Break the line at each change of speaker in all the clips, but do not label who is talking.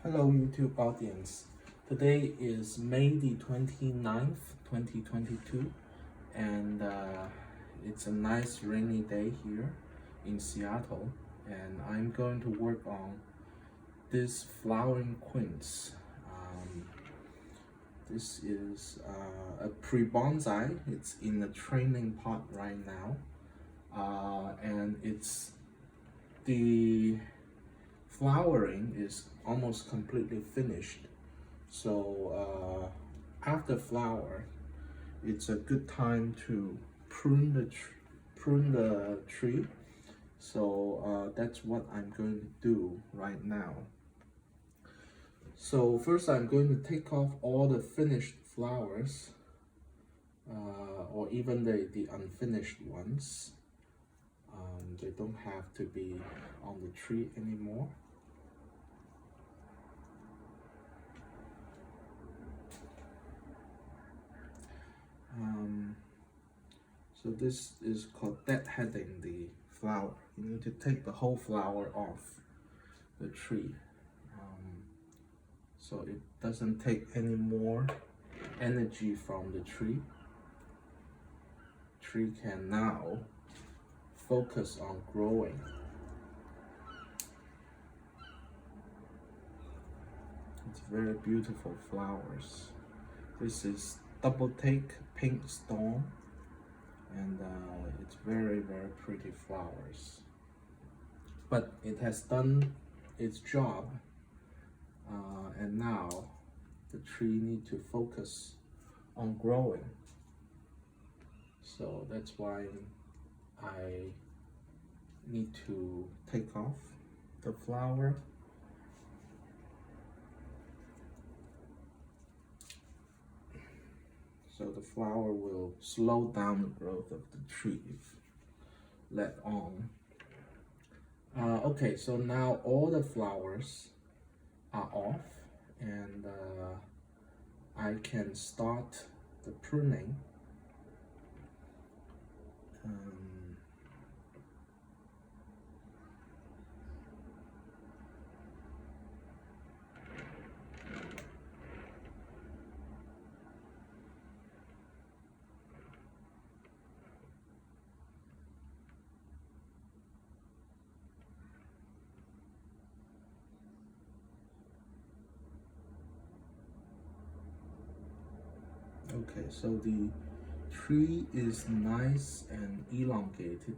Hello YouTube audience. Today is May the 29th, 2022 and it's a nice rainy day here in Seattle, and I'm going to work on this flowering quince. This is a pre-bonsai. It's in a training pot right now, and the flowering is almost completely finished. So after flower, it's a good time to prune the tree. So that's what I'm going to do right now. So first I'm going to take off all the finished flowers, or even the unfinished ones. They don't have to be on the tree anymore. So this is called deadheading the flower. You need to take the whole flower off the tree, so it doesn't take any more energy from the tree. Tree can now focus on growing. It's very beautiful flowers. This is double take pink storm, and it's very pretty flowers, but it has done its job, and now the tree needs to focus on growing. So that's why I need to take off the flower. So the flower will slow down the growth of the tree if let on. Okay, so now all the flowers are off, and I can start the pruning. Okay, so the tree is nice and elongated.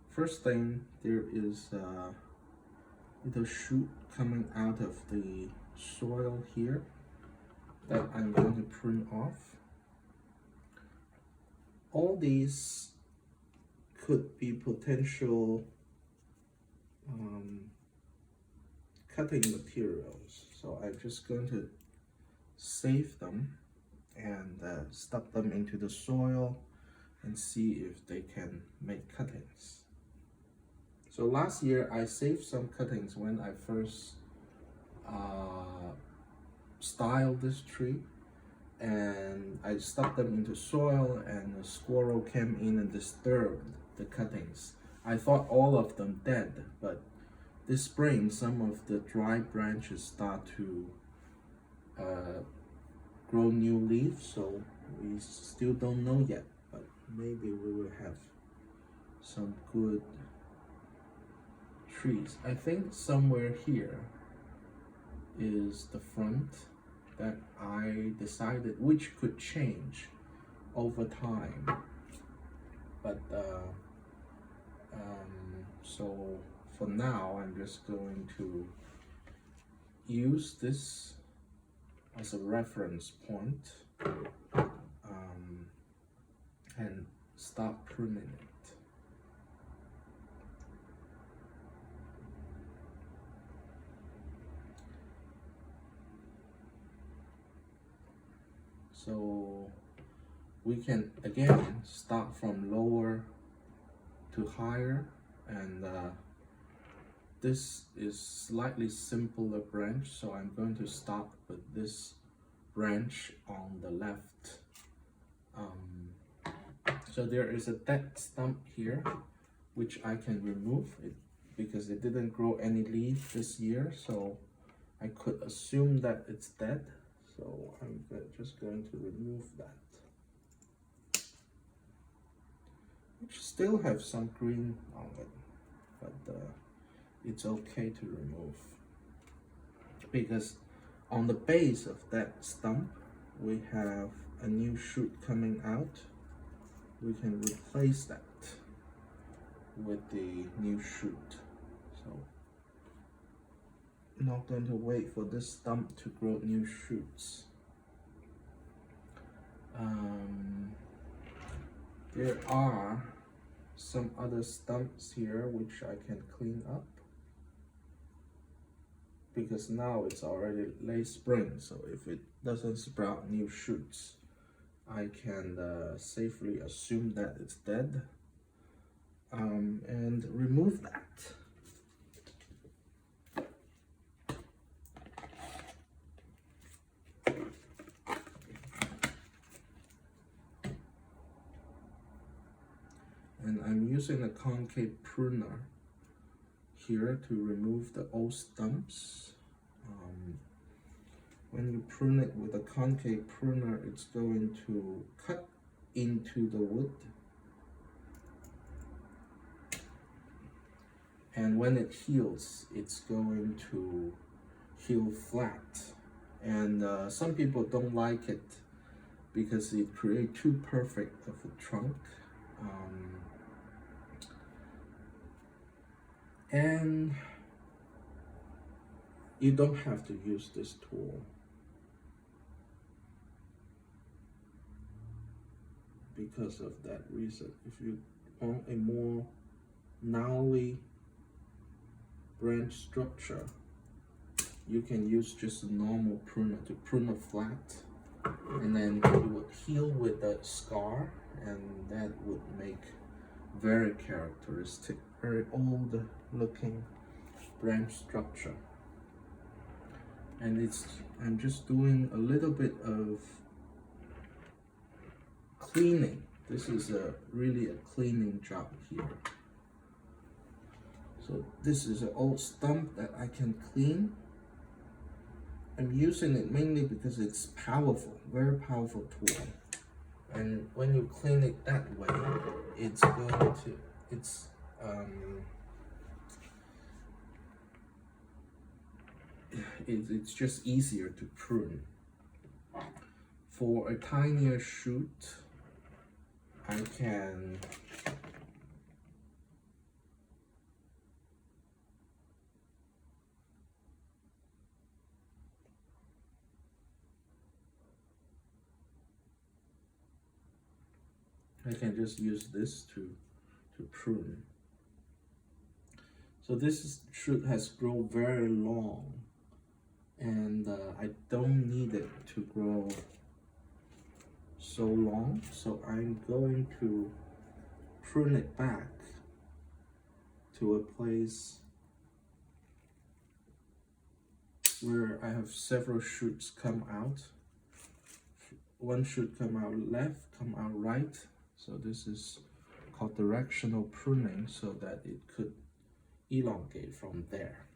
First thing, there is a little shoot coming out of the soil here that I'm going to prune off. All these could be potential cutting materials, so I'm just going to save them and stuff them into the soil and see if they can make cuttings. So last year I saved some cuttings when I first styled this tree, and I stuffed them into soil, and a squirrel came in and disturbed the cuttings. I thought all of them dead, but this spring some of the dry branches start to grow new leaves, so we still don't know yet, but maybe we will have some good trees. I think somewhere here is the front that I decided which could change over time, but so for now I'm just going to use this as a reference point and start pruning it. So we can again start from lower to higher, and this is slightly simpler branch, so I'm going to start with this branch on the left. So there is a dead stump here which I can remove it because it didn't grow any leaf this year, so I could assume that it's dead, so I'm just going to remove that. Which still have some green on it, but it's okay to remove, because on the base of that stump we have a new shoot coming out. We can replace that with the new shoot. So I'm not going to wait for this stump to grow new shoots. There are some other stumps here which I can clean up, because now it's already late spring, so if it doesn't sprout new shoots, I can safely assume that it's dead, and remove that. And I'm using a concave pruner here to remove the old stumps. When you prune it with a concave pruner, it's going to cut into the wood. And when it heals, it's going to heal flat. And some people don't like it because it creates too perfect of a trunk. And you don't have to use this tool, because of that reason. If you want a more gnarly branch structure, you can use just a normal pruner to prune it flat, and then you would heal with the scar, and that would make very characteristic, very old looking branch structure. And I'm just doing a little bit of cleaning. This is really a cleaning job here. So this is an old stump that I can clean. I'm using it mainly because it's powerful, very powerful tool. And when you clean it that way, it's just easier to prune. For a tinier shoot, I can just use this to prune. So this shoot has grown very long, and I don't need it to grow so long, so I'm going to prune it back to a place where I have several shoots come out. One shoot come out left, come out right. So this is called directional pruning, so that it could elongate from there.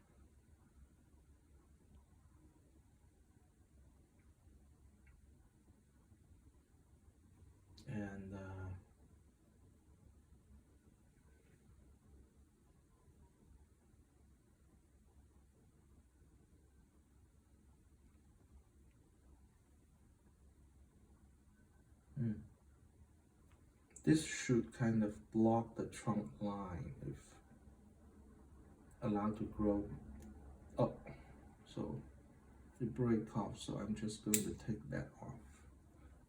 And this should kind of block the trunk line if allowed to grow up. So it break off, so I'm just going to take that off.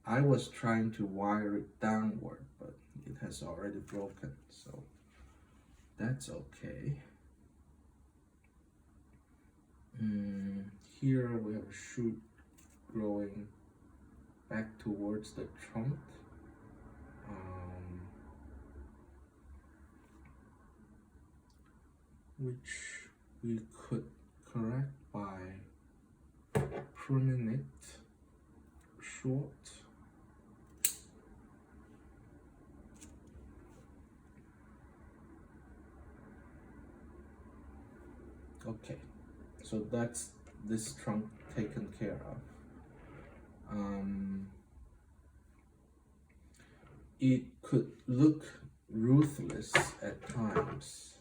I was trying to wire it downward, but it has already broken, so that's okay. Here we have a shoot growing back towards the trunk. Which we could correct by pruning it short. Okay, so that's this trunk taken care of. It could look ruthless at times,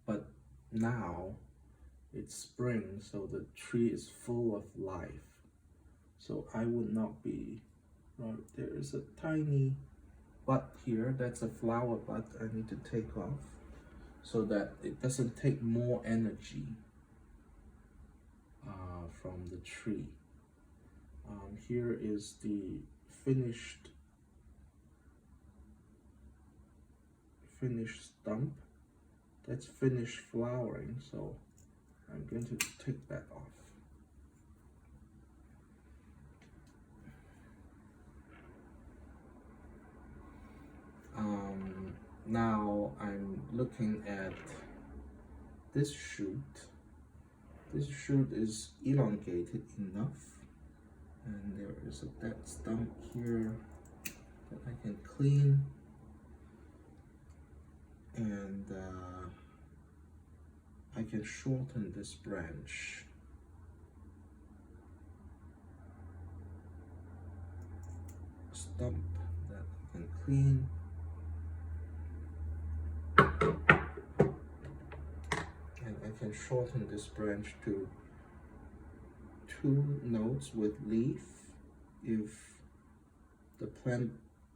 but now it's spring, so the tree is full of life. So I would not be, there is a tiny bud here, that's a flower bud I need to take off so that it doesn't take more energy from the tree. Here is the finished stump. That's finished flowering, so I'm going to take that off. Now I'm looking at this shoot. This shoot is elongated enough, and there is a dead stump here that I can clean, and I can shorten this branch. Stump that I can clean. And I can shorten this branch to 2 nodes with leaf. If the plant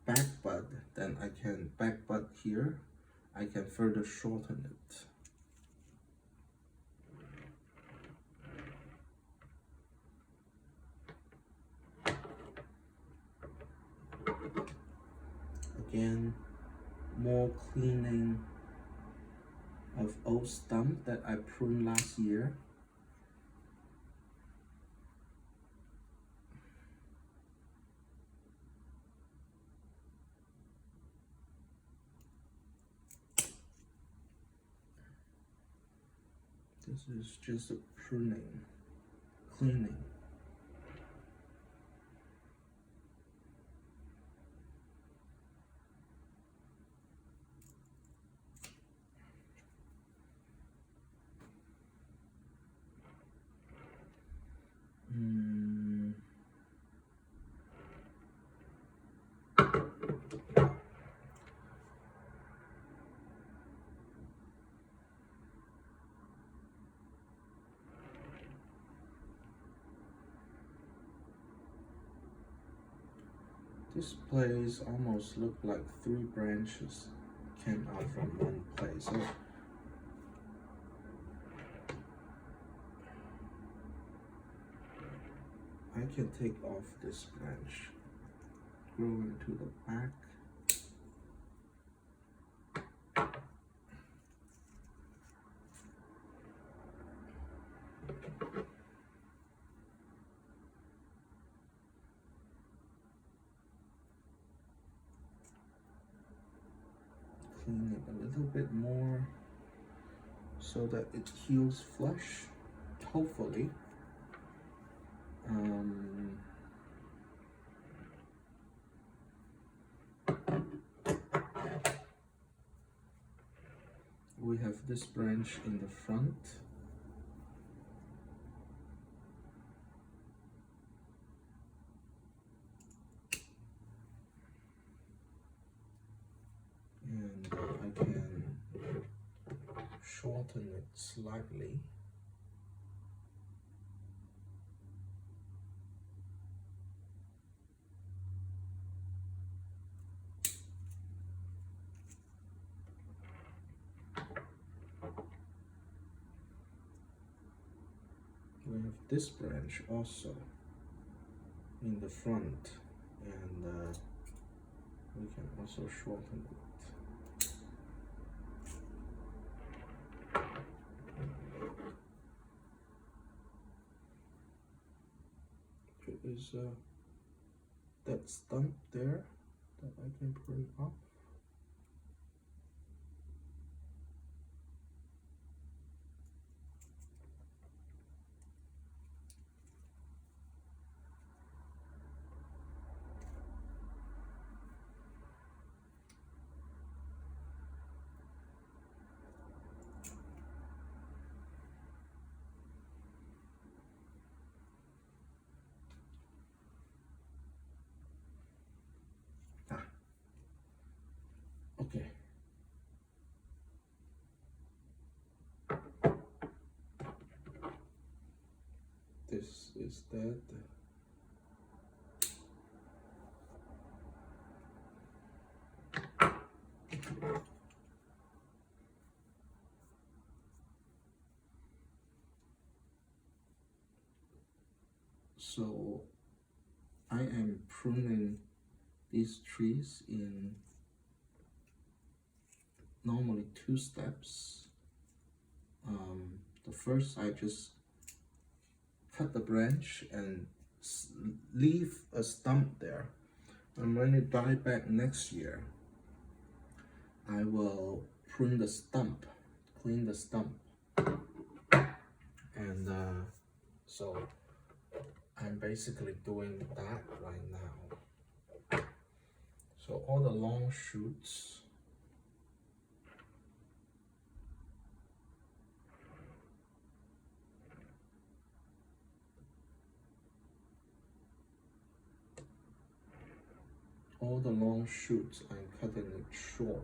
back bud, then I can back bud here. I can further shorten it. Again, more cleaning of old stump that I pruned last year. This is just a pruning, cleaning. This place almost looked like 3 branches came out from one place. So I can take off this branch, growing to the back. Clean it a little bit more so that it heals flush, hopefully. We have this branch in the front. And I can shorten it slightly. We have this branch also in the front, and we can also shorten it. There is that stump there that I can prune off. this is dead. So I am pruning these trees in normally 2 steps. The first, I just cut the branch and leave a stump there. And when it die back next year, I will prune the stump, clean the stump. And so I'm basically doing that right now. So all the long shoots, I'm cutting it short.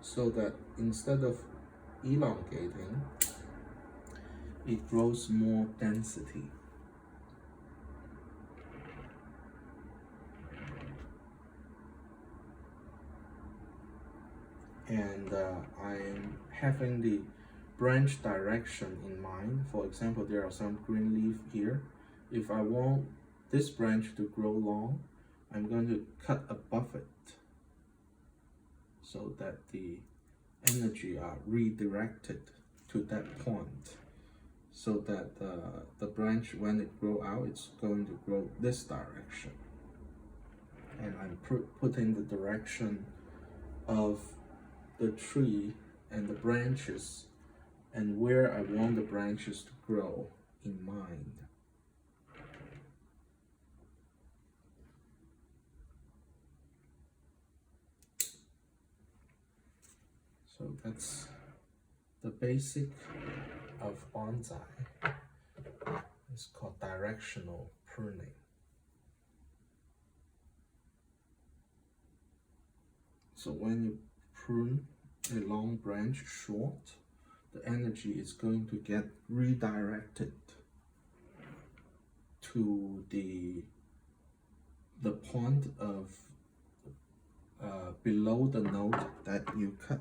So that instead of elongating, it grows more density. And I'm having the branch direction in mind. For example, there are some green leaf here. If I want this branch to grow long, I'm going to cut above it so that the energy are redirected to that point, so that the branch, when it grow out, it's going to grow this direction. And I'm putting the direction of the tree and the branches and where I want the branches to grow in mind. So that's the basic of bonsai. It's called directional pruning. So when you prune a long branch short, the energy is going to get redirected to the point of below the node that you cut,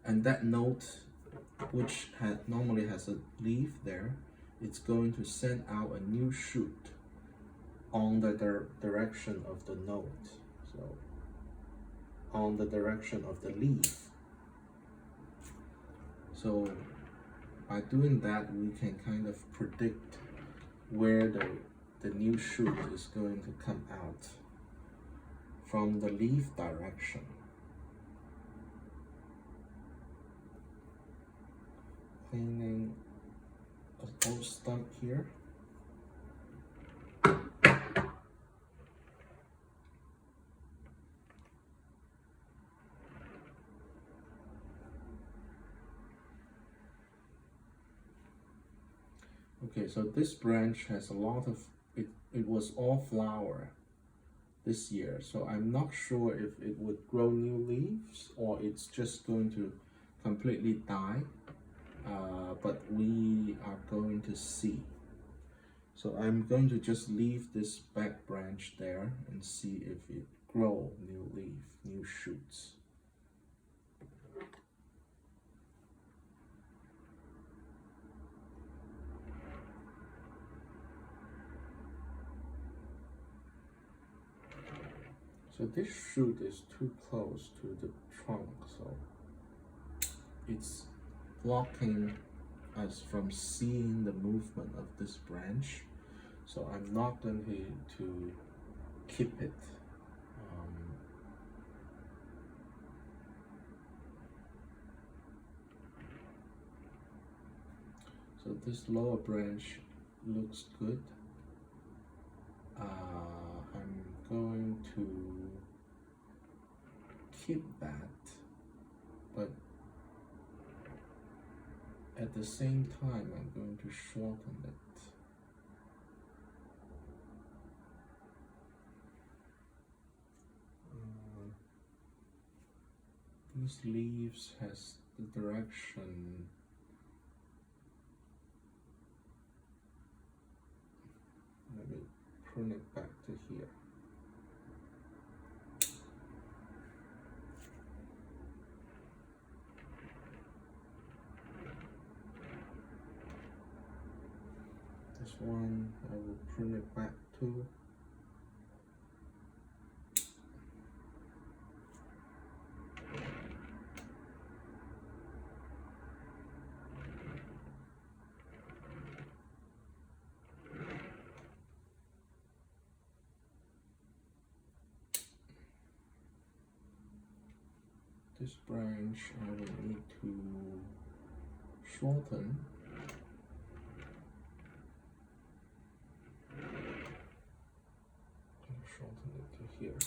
and that node, which normally has a leaf there, it's going to send out a new shoot on the direction of the node, so on the direction of the leaf. So by doing that, we can kind of predict where the new shoot is going to come out from the leaf direction. Cleaning an old stump here. Okay, so this branch has a lot of, it was all flower this year, so I'm not sure if it would grow new leaves or it's just going to completely die, but we are going to see. So I'm going to just leave this back branch there and see if it grow new leaf, new shoots. So this shoot is too close to the trunk, so it's blocking us from seeing the movement of this branch. So I'm not going to keep it. So this lower branch looks good. I'm going to keep that, but at the same time I'm going to shorten it. These leaves has the direction. Let me prune it back to here. This one I will prune it back to. This branch I will need to shorten. Shorten it to here.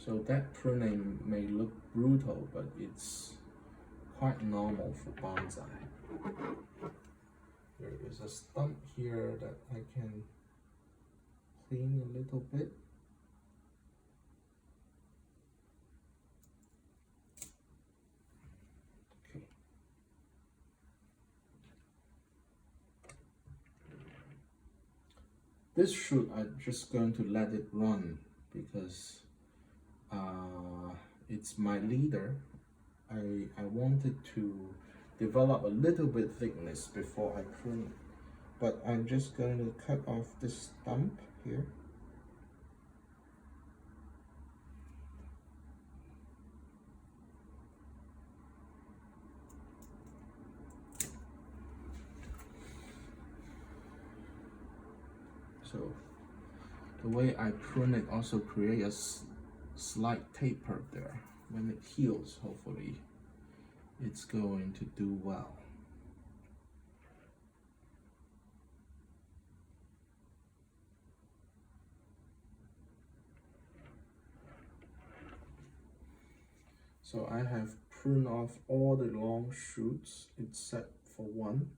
So that pruning may look brutal, but it's quite normal for bonsai. There is a stump here that I can clean a little bit. Okay. This shoot, I'm just going to let it run because it's my leader. I wanted to develop a little bit thickness before I prune it, but I'm just going to cut off this stump here. So the way I prune it also creates a slight taper there. When it heals, hopefully it's going to do well. So I have pruned off all the long shoots except for one.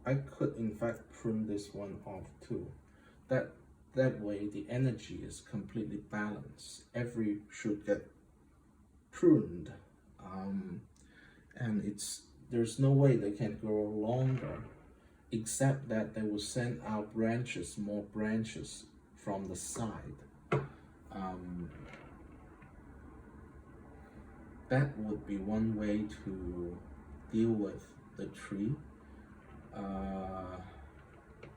I could in fact prune this one off too. That way the energy is completely balanced. Every should get pruned, and there's no way they can grow longer, except that they will send out branches, more branches from the side. That would be one way to deal with the tree.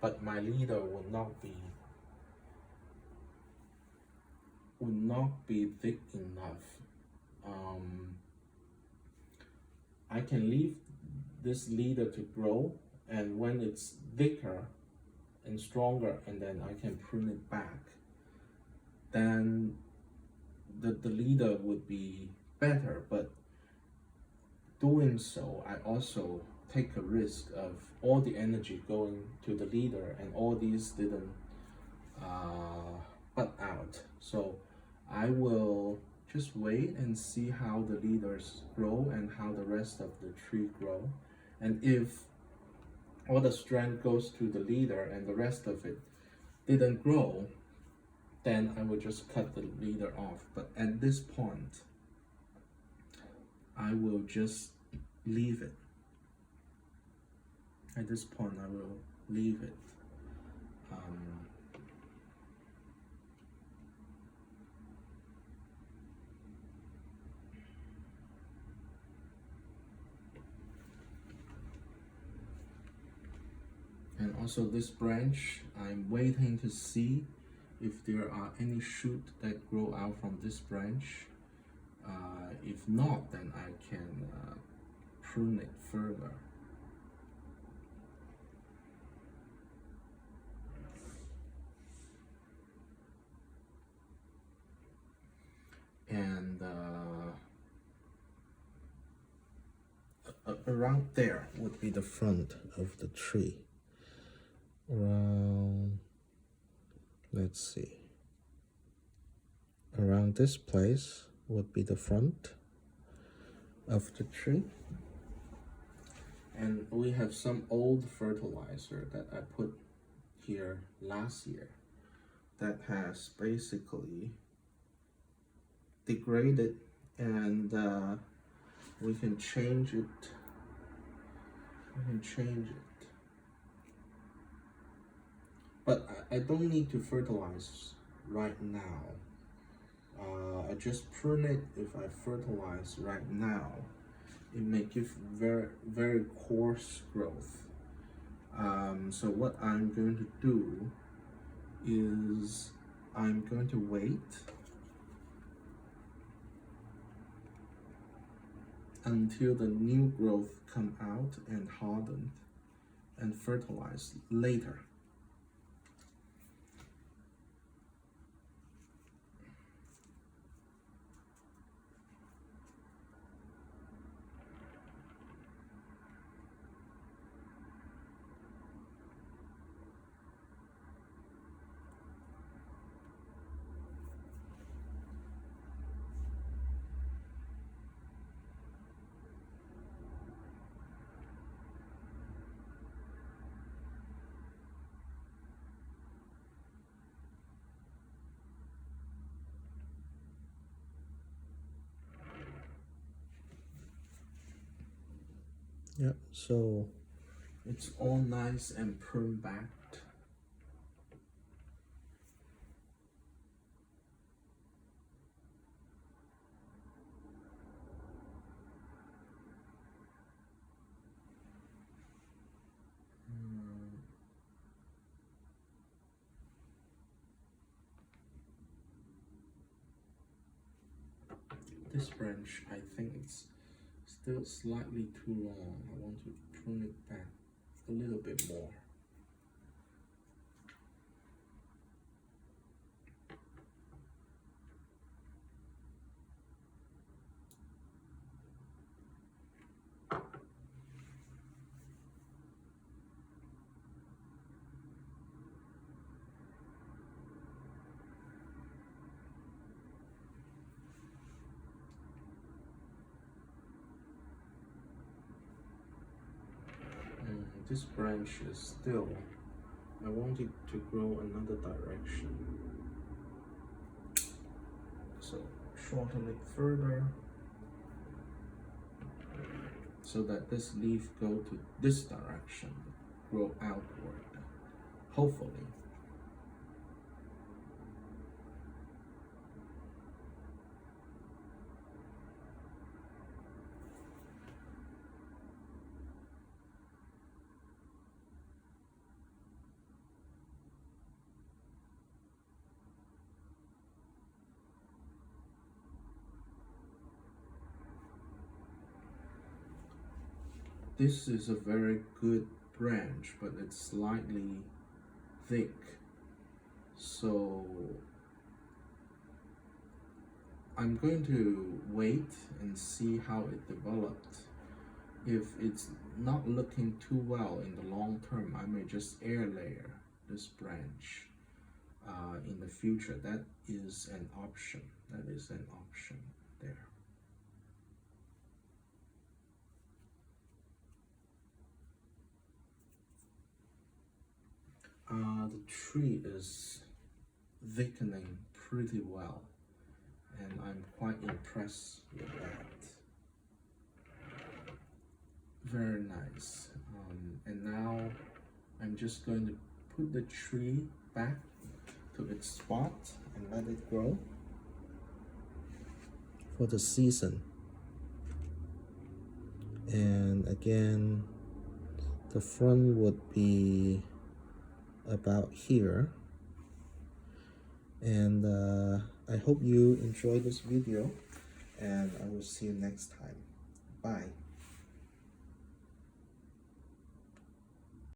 But my leader would not be thick enough. I can leave this leader to grow, and when it's thicker and stronger, and then I can prune it back, then the leader would be better. But doing so, I also take a risk of all the energy going to the leader, and all these didn't bud out. So I will just wait and see how the leaders grow and how the rest of the tree grow. And if all the strength goes to the leader and the rest of it didn't grow, then I will just cut the leader off. But at this point, I will just leave it. At this point, I will leave it. And also this branch, I'm waiting to see if there are any shoots that grow out from this branch. If not, then I can prune it further. And around there would be the front of the tree. Around, let's see, around this place would be the front of the tree. And we have some old fertilizer that I put here last year that has basically degraded, and we can change it. But I don't need to fertilize right now. I just prune it. If I fertilize right now, it may give very coarse growth. So what I'm going to do is I'm going to wait until the new growth come out and hardened, and fertilize later. Yep, so it's all nice and prune backed. This branch, I think it's still slightly too long. I want to prune it back a little bit more. This branch is still, I want it to grow another direction. So shorten it further so that this leaf go to this direction, grow outward, hopefully. This is a very good branch, but it's slightly thick. So I'm going to wait and see how it developed. If it's not looking too well in the long term, I may just air layer this branch in the future. That is an option. There. The tree is thickening pretty well, and I'm quite impressed with that. Very nice. And now I'm just going to put the tree back to its spot and let it grow for the season. And again, the front would be about here. And I hope you enjoyed this video, and I will see you next time. Bye.